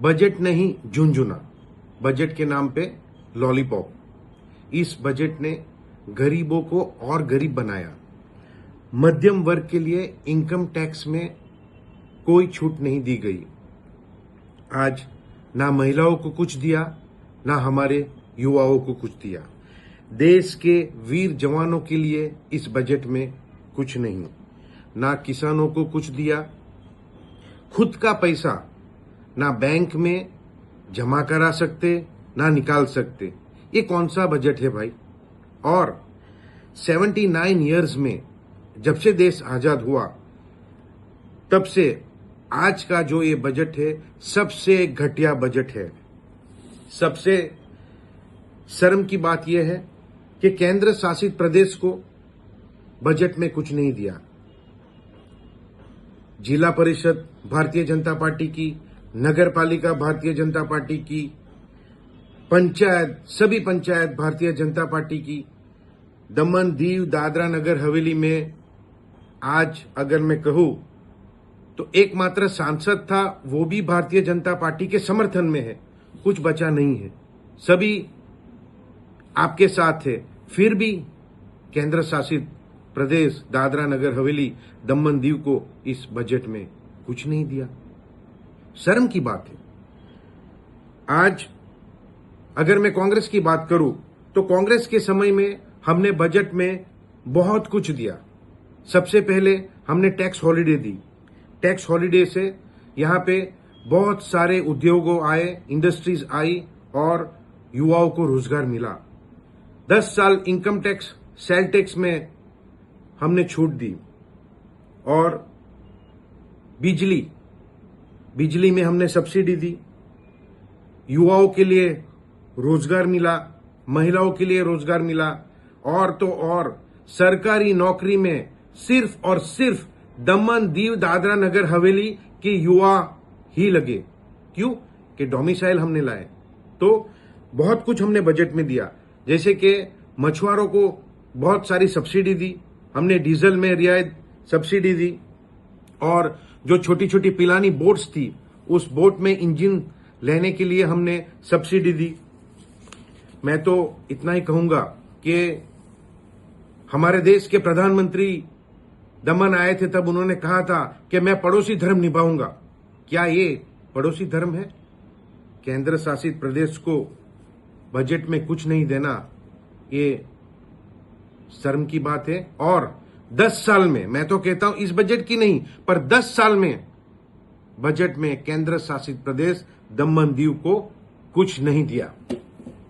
Budget नहीं झुंझुना, budget के नाम पे लॉलीपॉप। इस बजट ने गरीबों को और गरीब बनाया। मध्यम वर्ग के लिए इनकम टैक्स में कोई छूट नहीं दी गई। आज ना महिलाओं को कुछ दिया, ना हमारे युवाओं को कुछ दिया। देश के वीर जवानों के लिए इस बजट में कुछ नहीं, ना किसानों को कुछ दिया। खुद का पैसा ना बैंक में जमा करा सकते, ना निकाल सकते। ये कौन सा बजट है भाई? और 79 इयर्स में जब से देश आजाद हुआ तब से आज का जो ये बजट है सबसे घटिया बजट है। सबसे शर्म की बात यह है कि केंद्र शासित प्रदेश को बजट में कुछ नहीं दिया। जिला परिषद भारतीय जनता पार्टी की, नगर पालिका भारतीय जनता पार्टी की, पंचायत सभी पंचायत भारतीय जनता पार्टी की। दमन दीव दादरा नगर हवेली में आज अगर मैं कहूं तो एकमात्र सांसद था, वो भी भारतीय जनता पार्टी के समर्थन में है। कुछ बचा नहीं है, सभी आपके साथ है। फिर भी केंद्र शासित प्रदेश दादरा नगर हवेली दमन दीव को इस बजट में कुछ नहीं दिया। शर्म की बात है। आज अगर मैं कांग्रेस की बात करूं तो कांग्रेस के समय में हमने बजट में बहुत कुछ दिया। सबसे पहले हमने टैक्स हॉलिडे दी। टैक्स हॉलिडे से यहां पे बहुत सारे उद्योगों आए, इंडस्ट्रीज आई और युवाओं को रोजगार मिला। 10 साल इनकम टैक्स, सेल टैक्स में हमने छूट दी। और बिजली में हमने सब्सिडी दी। युवाओं के लिए रोजगार मिला, महिलाओं के लिए रोजगार मिला। और तो और सरकारी नौकरी में सिर्फ और सिर्फ दमन दीव दादरा नगर हवेली के युवा ही लगे। क्यों? कि डोमिसाइल हमने लाए। तो बहुत कुछ हमने बजट में दिया। जैसे कि मछुआरों को बहुत सारी सब्सिडी दी, हमने डीजल में रियायत सब्सिडी दी। और जो छोटी छोटी पिलानी बोट्स थी, उस बोट में इंजन लेने के लिए हमने सब्सिडी दी। मैं तो इतना ही कहूंगा कि हमारे देश के प्रधानमंत्री दमन आए थे, तब उन्होंने कहा था कि मैं पड़ोसी धर्म निभाऊंगा। क्या ये पड़ोसी धर्म है? केंद्र शासित प्रदेश को बजट में कुछ नहीं देना, ये शर्म की बात है। और 10 साल में, मैं तो कहता हूं इस बजट की नहीं, पर 10 साल में बजट में केंद्र शासित प्रदेश दमन दीव को कुछ नहीं दिया।